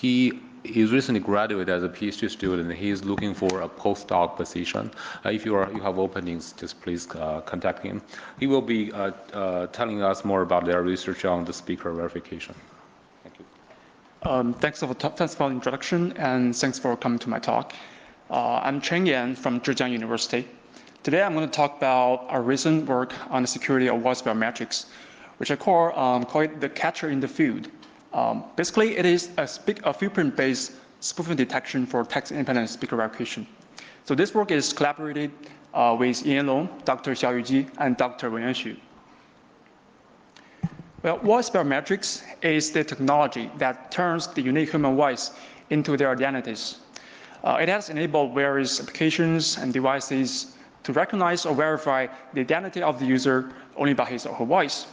He is recently graduated as a PhD student. He is looking for a postdoc position. If you have openings, just please contact him. He will be telling us more about their research on the speaker verification. Thank you. Thanks for the introduction, and thanks for coming to my talk. I'm Chen Yan from Zhejiang University. Today I'm going to talk about our recent work on the security of voice biometrics, which I call it the catcher in the field. Basically, it is a fingerprint-based spoofing detection for text-independent speaker verification. So this work is collaborated with Ian Long, Dr. Xiaoyu Ji, and Dr. Wenyan Xu. Well, voice biometrics is the technology that turns the unique human voice into their identities. It has enabled various applications and devices to recognize or verify the identity of the user only by his or her voice.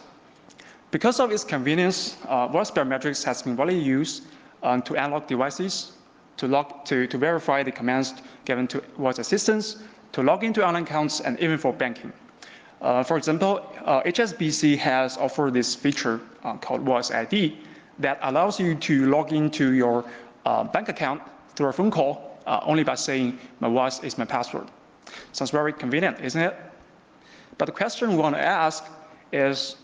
Because of its convenience, voice biometrics has been widely used to unlock devices, to verify the commands given to voice assistants, to log into online accounts, and even for banking. For example, HSBC has offered this feature called Voice ID that allows you to log into your bank account through a phone call only by saying, "My voice is my password." Sounds very convenient, isn't it? But the question we want to ask is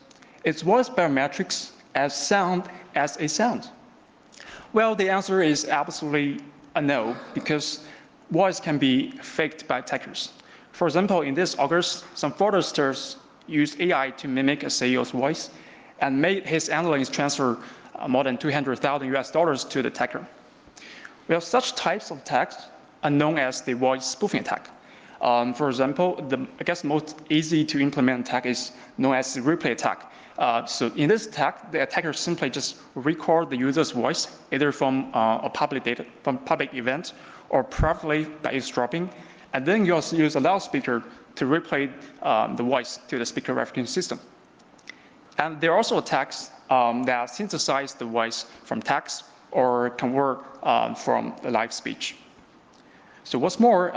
voice biometrics as sound as a sound? Well, the answer is absolutely a no, because voice can be faked by attackers. For example, in this August, some fraudsters used AI to mimic a CEO's voice and made his analysts transfer more than $200,000 to the attacker. Well, such types of attacks are known as the voice spoofing attack. For example, I guess most easy to implement attack is known as the replay attack. So in this attack, the attacker simply just record the user's voice, either from a public event or privately by eavesdropping, and then you also use a loudspeaker to replay the voice to the speaker verification system. And there are also attacks that synthesize the voice from text or convert from the live speech. So what's more,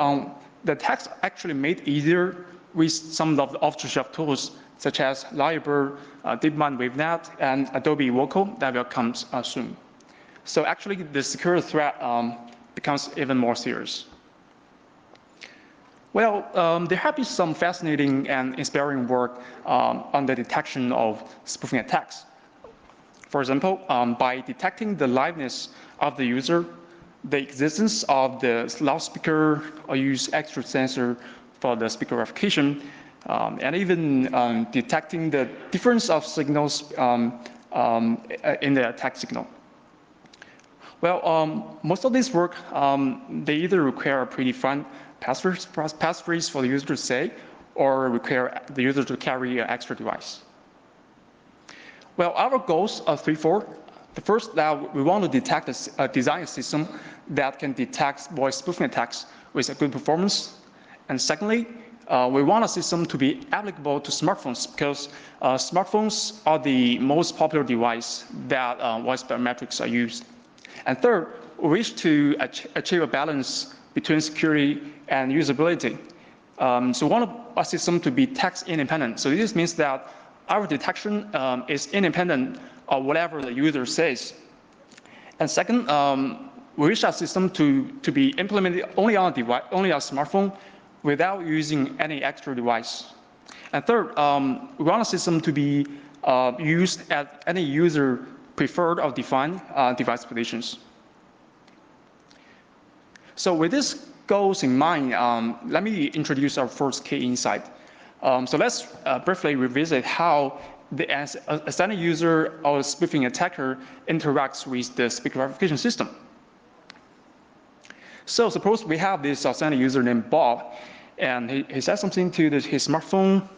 the attacks actually made easier with some of the off-the-shelf tools such as Lyrebird, DeepMind WaveNet, and Adobe Vocal that will come soon. So actually, the security threat becomes even more serious. Well, there have been some fascinating and inspiring work on the detection of spoofing attacks. For example, by detecting the liveness of the user, the existence of the loudspeaker, or use extra sensor for the speaker verification, and even detecting the difference of signals in the attack signal. Well, most of this work, they either require a predefined passphrase for the user to say, or require the user to carry an extra device. Well, our goals are threefold. The first, that we want to detect a design system that can detect voice spoofing attacks with a good performance. And secondly, we want a system to be applicable to smartphones, because smartphones are the most popular device that voice biometrics are used. And third, we wish to achieve a balance between security and usability. So we want a system to be text independent. So this means that our detection is independent of whatever the user says. And second, we wish our system to be implemented only on a device, only on a smartphone, without using any extra device. And third, we want a system to be used at any user preferred or defined device positions. So with these goals in mind, let me introduce our first key insight. So let's briefly revisit how the authentic user or spoofing attacker interacts with the speaker verification system. So suppose we have this authentic user named Bob, and he says something to his smartphone,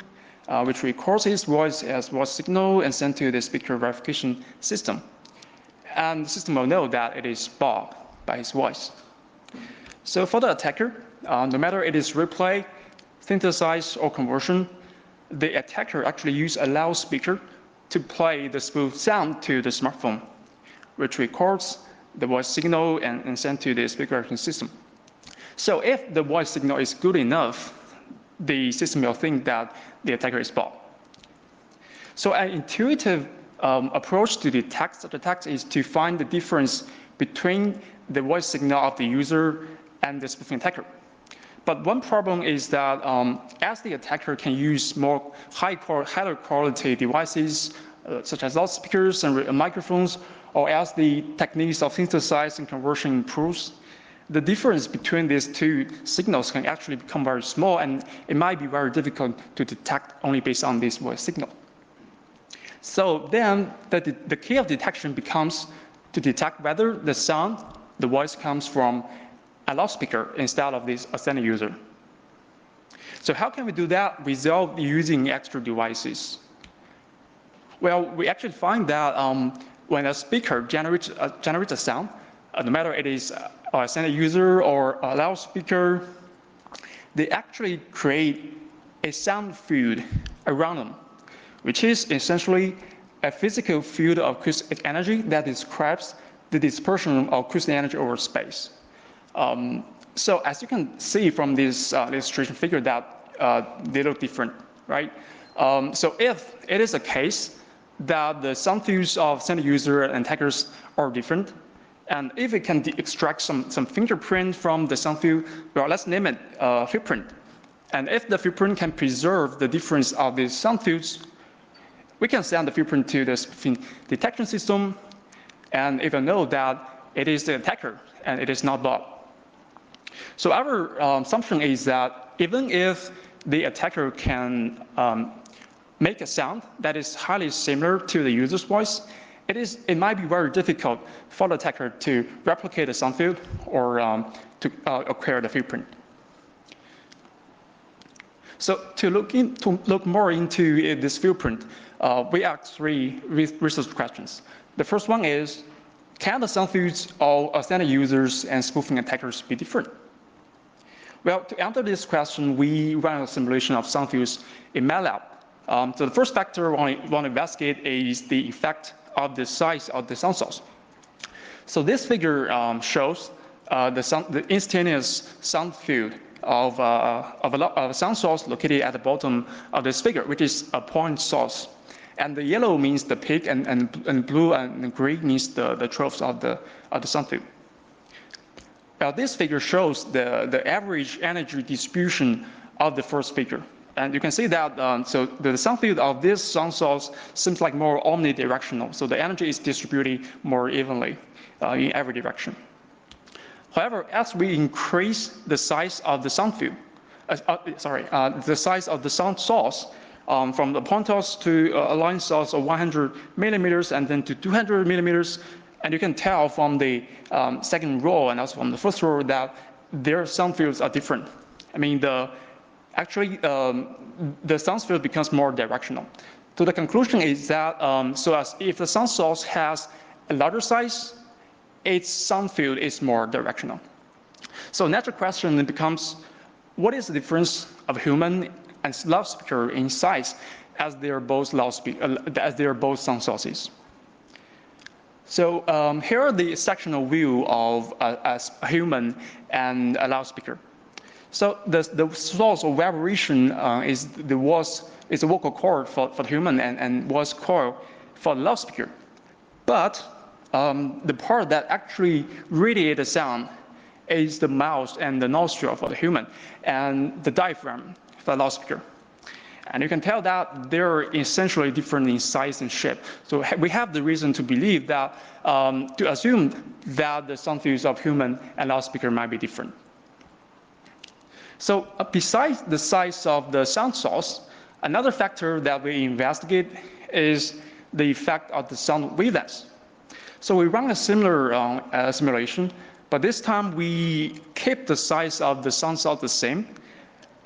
which records his voice as voice signal and sent to the speaker verification system. And the system will know that it is Bob by his voice. So for the attacker, no matter it is replay, synthesize, or conversion, the attacker actually uses a loudspeaker to play the spoof sound to the smartphone, which records the voice signal and sent to the speaker verification system. So if the voice signal is good enough, the system will think that the attacker is Bob. So an intuitive approach to detect such attacks is to find the difference between the voice signal of the user and the spoofing attacker. But one problem is that as the attacker can use more higher quality devices, such as loudspeakers and microphones, or as the techniques of synthesis and conversion improves, the difference between these two signals can actually become very small, and it might be very difficult to detect only based on this voice signal. So then the key of detection becomes to detect whether the sound, the voice comes from a loudspeaker instead of this sender user. So how can we do that without using extra devices? Well, we actually find that when a speaker generates a sound, no matter it is a sender user or a loudspeaker, they actually create a sound field around them, which is essentially a physical field of acoustic energy that describes the dispersion of acoustic energy over space. So as you can see from this illustration figure that they look different, right? So if it is a case that the sound fields of sender user and attackers are different, and if it can extract some fingerprint from the sound field, well, let's name it fingerprint. And if the fingerprint can preserve the difference of the sound fields, we can send the fingerprint to the detection system, and if I know that it is the attacker and it is not bot. So our assumption is that even if the attacker can make a sound that is highly similar to the user's voice, it might be very difficult for the attacker to replicate the sound field or to acquire the fingerprint. So to look more into this fingerprint, we asked 3 research questions. The first one is, can the sound fields of sender users and spoofing attackers be different? Well, to answer this question, we ran a simulation of sound fields in MATLAB. So the first factor we want to investigate is the effect of the size of the sound source. So this figure shows the instantaneous sound field of a sound source located at the bottom of this figure, which is a point source. And the yellow means the peak, and blue and gray means the troughs of the sound field. Now this figure shows the average energy distribution of the first figure. And you can see that so the sound field of this sound source seems like more omnidirectional. So the energy is distributed more evenly in every direction. However, as we increase the size of the sound field, the size of the sound source from the point source to a line source of 100 millimeters and then to 200 millimeters, and you can tell from the second row and also from the first row that their sound fields are different. I mean, actually, the sound field becomes more directional. So the conclusion is that if the sound source has a larger size, its sound field is more directional. So natural question then becomes, what is the difference of human and loudspeaker in size as they are both sound sources? So here are the sectional view of a human and a loudspeaker. So the source of vibration is a vocal cord for the human and voice coil for the loudspeaker. But the part that actually radiates the sound is the mouth and the nostril for the human, and the diaphragm for the loudspeaker. And you can tell that they're essentially different in size and shape. So we have the reason to believe that, to assume that the sound fields of human and loudspeaker might be different. So besides the size of the sound source, another factor that we investigate is the effect of the sound wavelengths. So we run a similar simulation, but this time we keep the size of the sound source the same,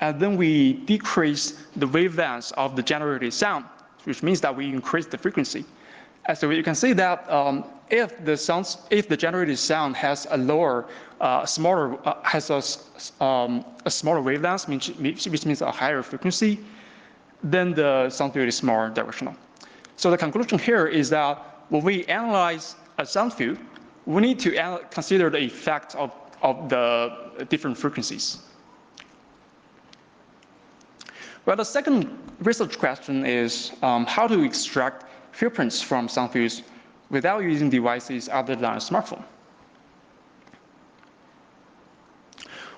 and then we decrease the wavelengths of the generated sound, which means that we increase the frequency. And so you can see that if the generated sound has a smaller wavelength, which means a higher frequency, then the sound field is more directional. So the conclusion here is that when we analyze a sound field, we need to consider the effect of the different frequencies. Well, the second research question is how to extract fingerprints from sound fields without using devices other than a smartphone.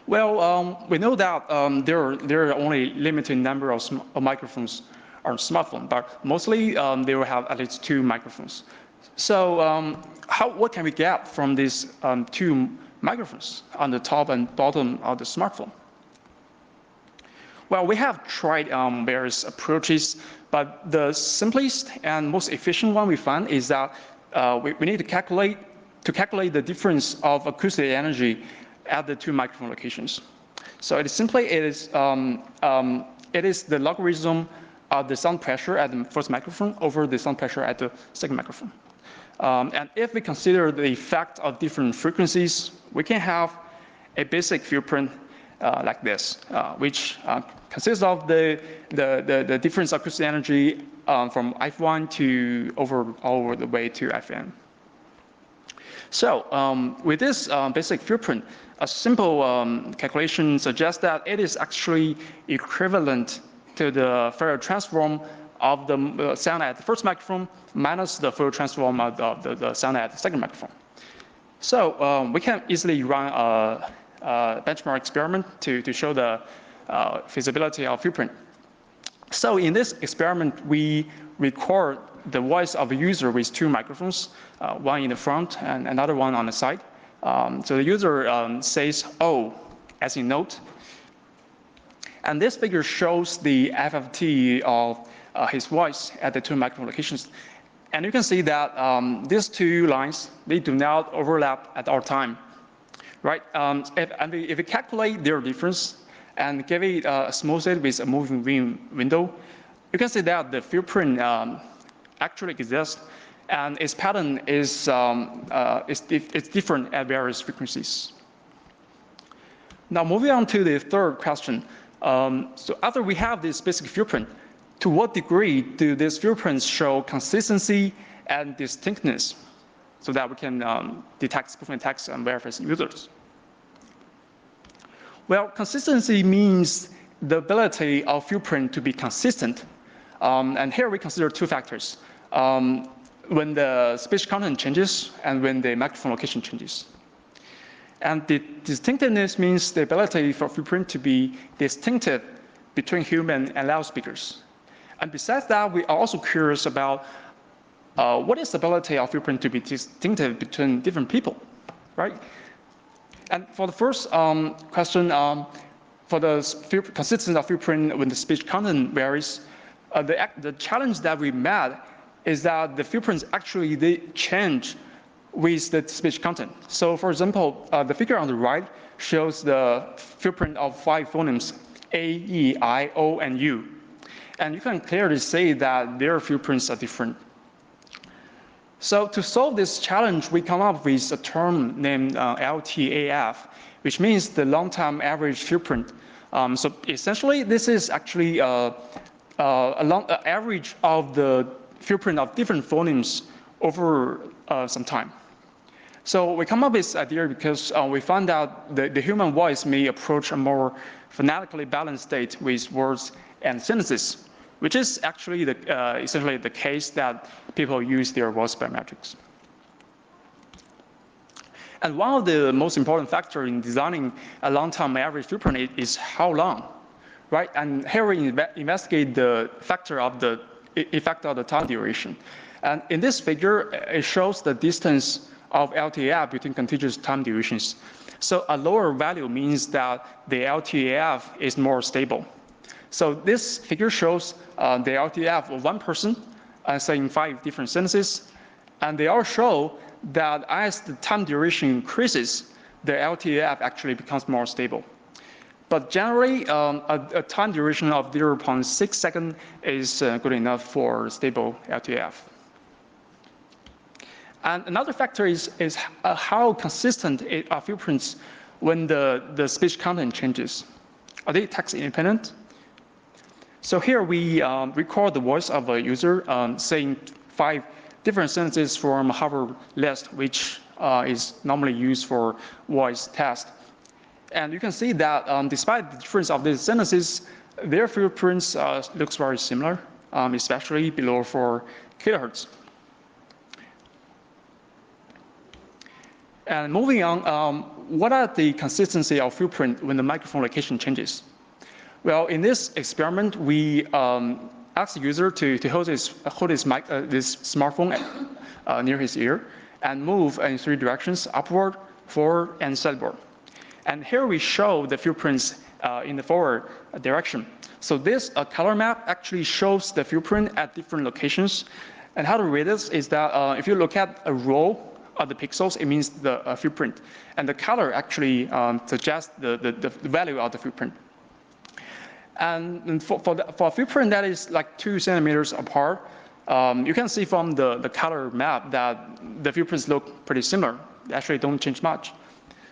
Well, we know that there are only limited number of microphones on smartphone, but mostly they will have at least 2 microphones. So what can we get from these 2 microphones on the top and bottom of the smartphone? Well, we have tried various approaches, but the simplest and most efficient one we found is that we need to calculate the difference of acoustic energy at the 2 microphone locations. So it is the logarithm of the sound pressure at the first microphone over the sound pressure at the second microphone. And if we consider the effect of different frequencies, we can have a basic footprint like this, which consists of the difference of acoustic energy from F1 to all the way to Fn. So with this basic footprint, a simple calculation suggests that it is actually equivalent to the Fourier transform of the sound at the first microphone minus the Fourier transform of the sound at the second microphone. So we can easily run a benchmark experiment to show the feasibility of footprint. So in this experiment, we record the voice of a user with 2 microphones, one in the front and another one on the side. So the user says "oh" as in note. And this figure shows the FFT of his voice at the 2 microphone locations. And you can see that these 2 lines, they do not overlap at all time. Right? If we calculate their difference and give it smooth it with a moving window, you can see that the footprint actually exists, and its pattern is different at various frequencies. Now, moving on to the third question. So after we have this basic footprint, to what degree do these footprints show consistency and distinctness so that we can detect spoofing attacks and verify users? Well, consistency means the ability of footprint to be consistent. And here we consider 2 factors. When the speech content changes and when the microphone location changes. And the distinctiveness means the ability for footprint to be distinctive between human and loudspeakers. And besides that, we are also curious about what is the ability of footprint to be distinctive between different people, right? And for the first question, for the consistency of footprint when the speech content varies, the challenge that we met is that the footprints actually they change with the speech content. So for example, the figure on the right shows the footprint of 5 phonemes, A, E, I, O, and U. And you can clearly see that their footprints are different. So to solve this challenge, we come up with a term named LTAF, which means the long-time average footprint. So essentially, this is actually a average of the footprint of different phonemes over some time. So we come up with this idea because we found out the human voice may approach a more phonetically balanced state with words and sentences, which is actually essentially the case that people use their voice biometrics. And one of the most important factors in designing a long-term average footprint is how long, right? And here we investigate the factor of the effect of the time duration. And in this figure, it shows the distance of LTAF between contiguous time durations. So a lower value means that the LTAF is more stable. So this figure shows the LTAF of one person saying 5 different sentences. And they all show that as the time duration increases, the LTAF actually becomes more stable. But generally, a time duration of 0.6 seconds is good enough for stable LTAF. And another factor is how consistent are footprints when the speech content changes. Are they text independent? So here we record the voice of a user saying 5 different sentences from Harvard list, which is normally used for voice test. And you can see that despite the difference of these sentences, their footprints looks very similar, especially below 4 kilohertz. And moving on, what are the consistency of fingerprint when the microphone location changes? Well, in this experiment, we asked the user to hold this smartphone near his ear and move in 3 directions, upward, forward, and sideward. And here we show the fingerprints in the forward direction. So this color map actually shows the fingerprint at different locations. And how to read this is that if you look at a row of the pixels, it means the fingerprint. And the color actually suggests the value of the fingerprint. And for a fingerprint that is like 2 centimeters apart, you can see from the color map that the fingerprints look pretty similar. They actually don't change much.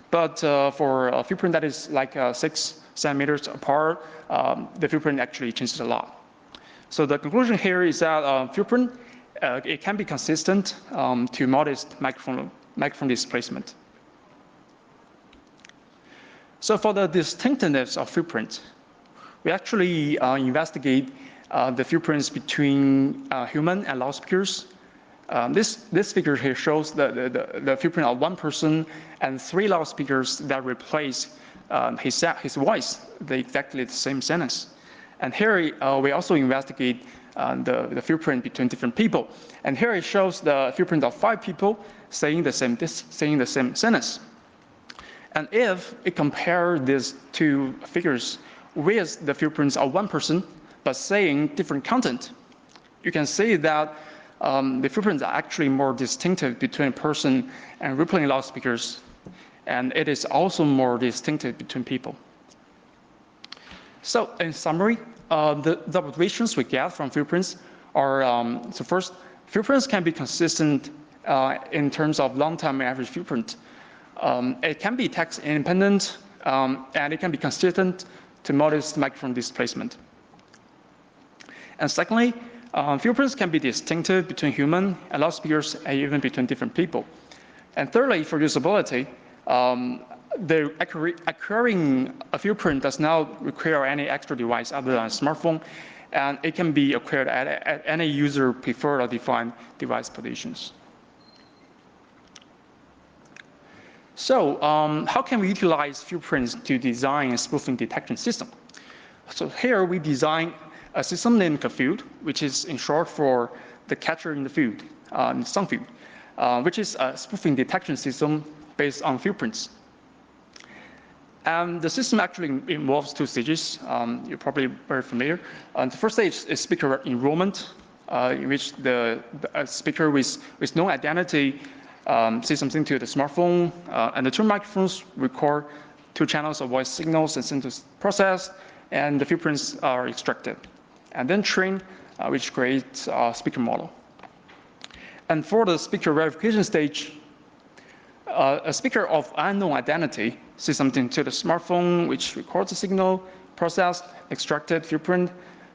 But for a fingerprint that is like 6 centimeters apart, the fingerprint actually changes a lot. So the conclusion here is that fingerprint, it can be consistent to modest microphone displacement. So for the distinctiveness of fingerprint, we actually investigate the fingerprints between human and loudspeakers. This figure here shows the fingerprint of 1 person and 3 loudspeakers that replace his voice, exactly the same sentence. And here we also investigate the fingerprint between different people. And here it shows the fingerprint of 5 people saying the same sentence. And if we compare these 2 figures with the fingerprints of 1 person, but saying different content, you can see that the fingerprints are actually more distinctive between a person and replaying loudspeakers, and it is also more distinctive between people. So in summary, the observations we get from fingerprints are, so first, fingerprints can be consistent in terms of long-time average fingerprint. It can be text independent, and it can be consistent to modest microphone displacement. And secondly, fingerprints can be distinctive between human and loudspeakers, and even between different people. And thirdly, for usability, the acquiring a fingerprint does not require any extra device other than a smartphone, and it can be acquired at any user preferred or defined device positions. So how can we utilize fingerprints to design a spoofing detection system? So here we design a system named CAFIELD, which is in short for the catcher in the field, sound field, which is a spoofing detection system based on fingerprints. And the system actually involves 2 stages. You're probably very familiar. The first stage is speaker enrollment, in which the speaker with known identity say something to the smartphone, and the 2 microphones record 2 channels of voice signals and send to process, and the fingerprints are extracted. And then train, which creates a speaker model. And for the speaker verification stage, a speaker of unknown identity says something to the smartphone, which records the signal, processed, extracted fingerprint.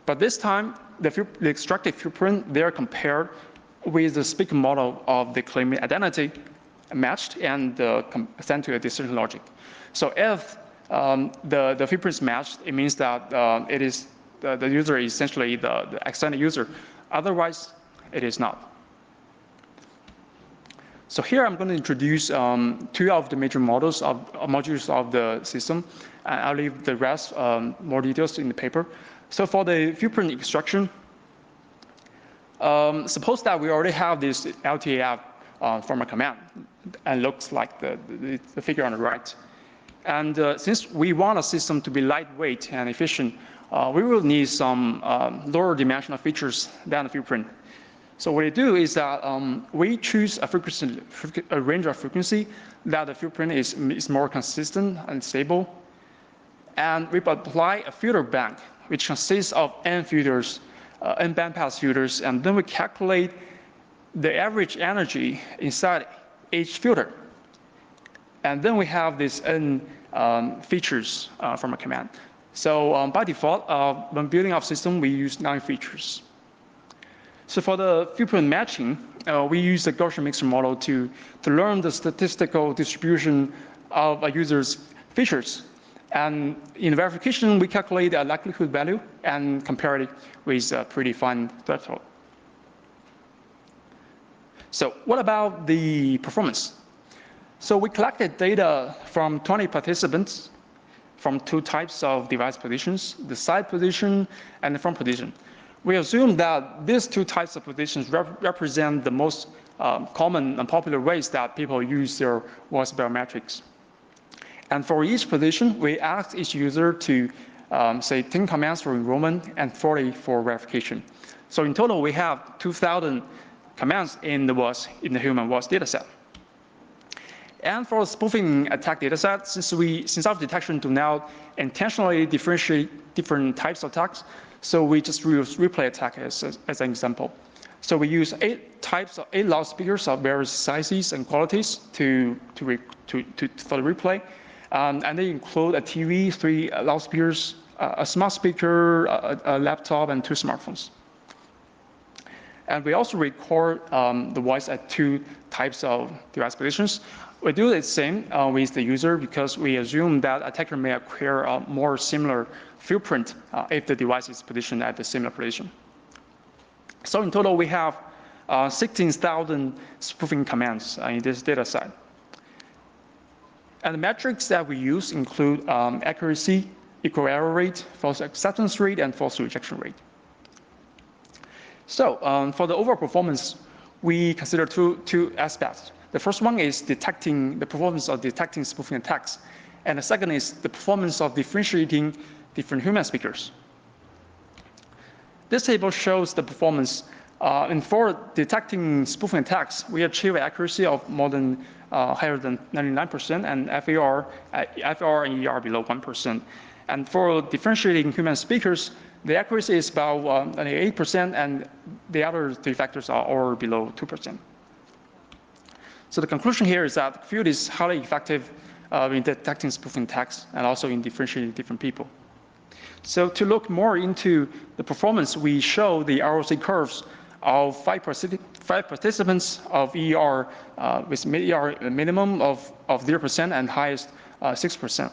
But this time, the extracted fingerprint, they are compared with the speaker model of the claiming identity matched and sent to a decision logic. So if the fingerprints matched, it means that it is the user is essentially the extended user. Otherwise, it is not. So here I'm going to introduce 2 of the major modules of the system, and I'll leave the rest more details in the paper. So for the fingerprint extraction, suppose that we already have this LTAF from a command, and looks like the figure on the right. And since we want a system to be lightweight and efficient, we will need some lower dimensional features than the fingerprint. So what we do is that we choose a range of frequency that the fingerprint is more consistent and stable. And we apply a filter bank, which consists of N filters, N bandpass filters, and then we calculate the average energy inside each filter. And then we have these N features from a command. So by default, when building our system, we use 9 features. So for the fingerprint matching, we use the Gaussian mixer model to learn the statistical distribution of a user's features. And in verification, we calculate a likelihood value and compare it with a predefined threshold. So what about the performance? So we collected data from 20 participants from 2 types of device positions, the side position and the front position. We assume that these 2 types of positions represent the most common and popular ways that people use their voice biometrics. And for each position, we asked each user to say 10 commands for enrollment and 40 for verification. So in total, we have 2,000 commands in the human voice dataset. And for the spoofing attack dataset, since our detection do now intentionally differentiate different types of attacks, so we just use replay attack as an example. So we use 8 loudspeakers of various sizes and qualities for the replay. And they include a TV, 3 loudspeakers, a smart speaker, a laptop, and 2 smartphones. And we also record the voice at 2 types of device positions. We do the same with the user because we assume that attacker may acquire a more similar fingerprint if the device is positioned at the similar position. So in total, we have 16,000 spoofing commands in this data set. And the metrics that we use include accuracy, equal error rate, false acceptance rate, and false rejection rate. So for the overall performance, we consider two aspects. The first one is the performance of detecting spoofing attacks. And the second is the performance of differentiating different human speakers. This table shows the performance. And for detecting spoofing attacks, we achieve accuracy of more than higher than 99%, and FAR and ER below 1%. And for differentiating human speakers, the accuracy is about 8%, and the other 3 factors are all below 2%. So the conclusion here is that the field is highly effective in detecting spoofing attacks and also in differentiating different people. So to look more into the performance, we show the ROC curves of 5 participants of ER with ER minimum of 0% and highest 6%.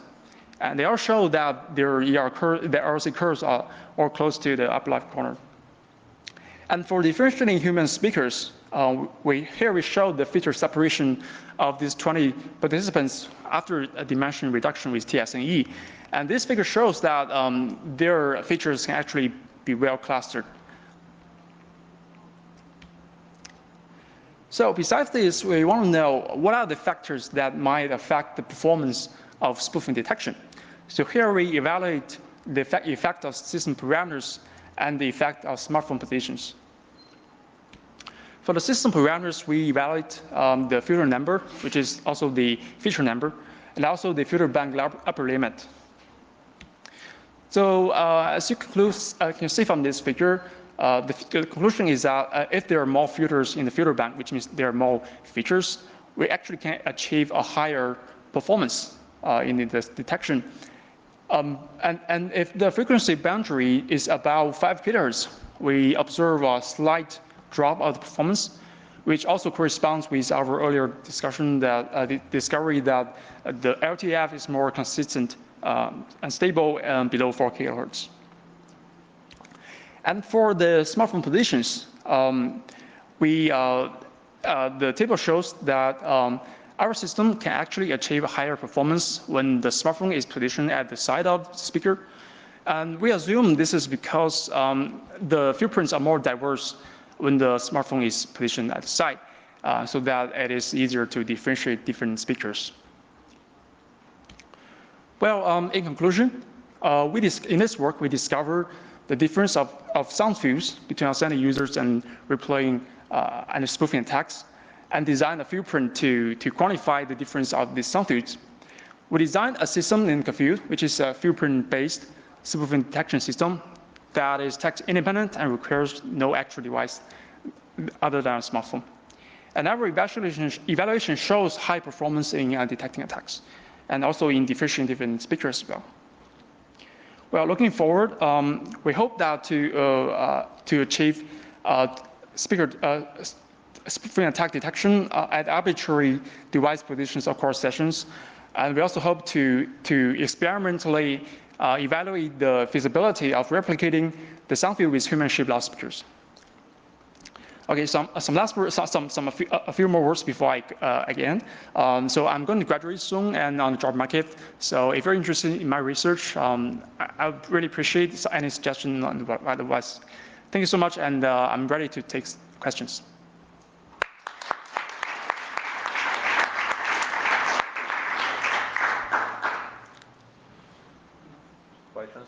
And they all show that their ROC curves are all close to the upper left corner. And for differentiating human speakers, here we show the feature separation of these 20 participants after a dimension reduction with TSNE. And this figure shows that their features can actually be well clustered. So besides this, we want to know what are the factors that might affect the performance of spoofing detection. So here we evaluate the effect of system parameters and the effect of smartphone positions. For the system parameters, we evaluate the filter number, which is also the feature number, and also the filter bank upper limit. So as you can see from this figure, the conclusion is that if there are more filters in the filter bank, which means there are more features, we actually can achieve a higher performance in the detection. And if the frequency boundary is about 5 kHz, we observe a slight drop of the performance, which also corresponds with our earlier discussion that the discovery that the LTF is more consistent and stable below 4 kHz. And for the smartphone positions, the table shows that our system can actually achieve a higher performance when the smartphone is positioned at the side of the speaker. And we assume this is because the fingerprints are more diverse when the smartphone is positioned at the side, so that it is easier to differentiate different speakers. Well, in conclusion, in this work, we discovered the difference of sound fields between authentic users and replaying and spoofing attacks, and designed a fingerprint to quantify the difference of these sound fields. We designed a system named Confuse, which is a fingerprint-based spoofing detection system that is text independent and requires no actual device other than a smartphone. And our evaluation shows high performance in detecting attacks, and also in differentiating different speakers as well. Well, looking forward, we hope that to achieve spoofing attack detection at arbitrary device positions across sessions, and we also hope to experimentally evaluate the feasibility of replicating the sound field with human-shaped loudspeakers. Okay, some last words, a few more words before I again. So I'm going to graduate soon and on the job market. So if you're interested in my research, I would really appreciate any suggestion on what advice. Thank you so much, and I'm ready to take questions. Questions?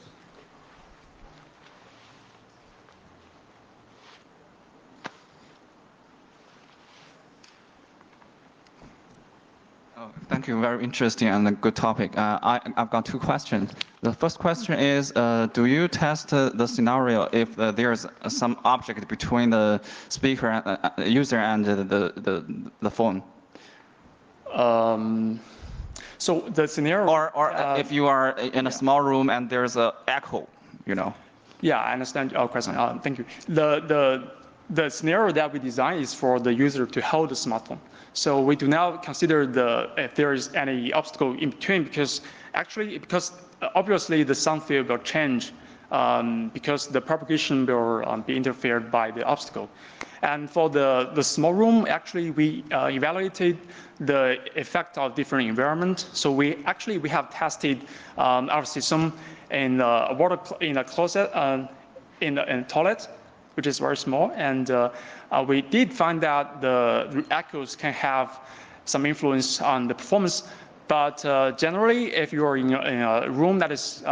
Oh, thank you. Very interesting and a good topic. I've got two questions. The first question is, do you test the scenario if there's some object between the speaker, user, and the phone? So the scenario, or if you are in a small room and there's an echo, you know. Yeah, I understand your question. Thank you. The scenario that we design is for the user to hold the smartphone. So we do not consider if there is any obstacle in between, because obviously the sound field will change because the propagation will be interfered by the obstacle. And for the small room, actually we evaluated the effect of different environment. So we have tested our system in a closet, in a toilet, which is very small, and we did find that the echoes can have some influence on the performance. But generally, if you are in a room that is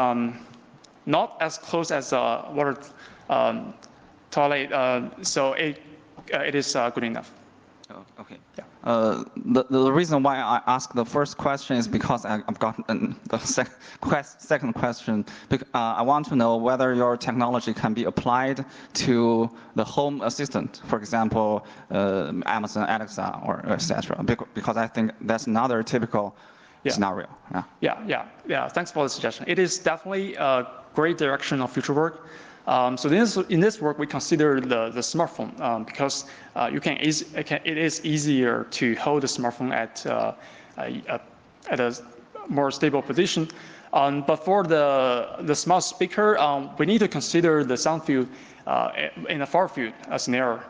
not as close as a water toilet, so it is good enough. Oh, okay. Yeah. The reason why I asked the first question is because I've got the second question. I want to know whether your technology can be applied to the home assistant, for example, Amazon Alexa or etc. Because I think that's another typical scenario. Yeah. Thanks for the suggestion. It is definitely a great direction of future work. So in this work, we consider the smartphone because it is easier to hold the smartphone at a more stable position. But for the smart speaker, we need to consider the sound field in a far field scenario.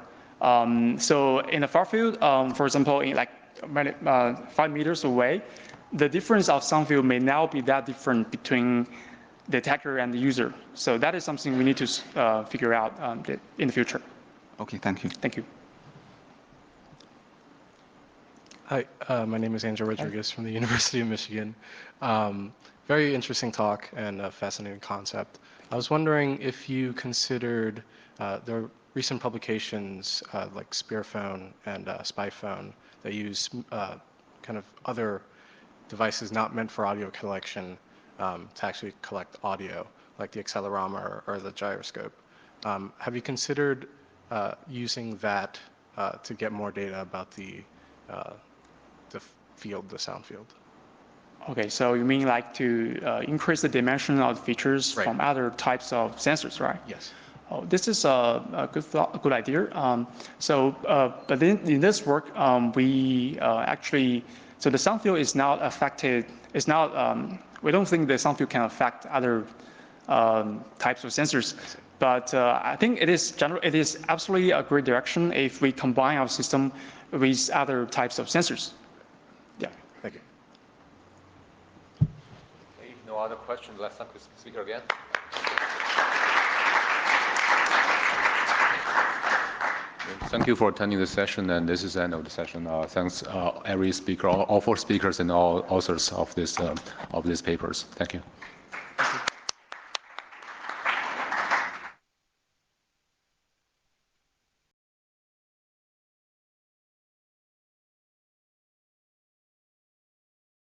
So in a far field, for example, in like 5 meters away, the difference of sound field may now be that different between the attacker and the user. So that is something we need to figure out in the future. Okay, thank you. Thank you. Hi, my name is Andrew Rodriguez from the University of Michigan. Very interesting talk and a fascinating concept. I was wondering if you considered the recent publications like Spearphone and SpyPhone that use kind of other devices not meant for audio collection to actually collect audio, like the accelerometer or the gyroscope. Have you considered using that to get more data about the field, the sound field? Okay, so you mean like to increase the dimension of the features from other types of sensors, right? Yes. Oh, this is a good idea. But in this work, we actually, so the sound field is not affected. It's not. We don't think the sound field can affect other types of sensors. But I think it is absolutely a great direction if we combine our system with other types of sensors. Yeah. Thank you. If no other questions, let's thank the speaker again. Thank you for attending the session, and this is the end of the session. Thanks every speaker, all 4 speakers, and all authors of this papers. Thank you.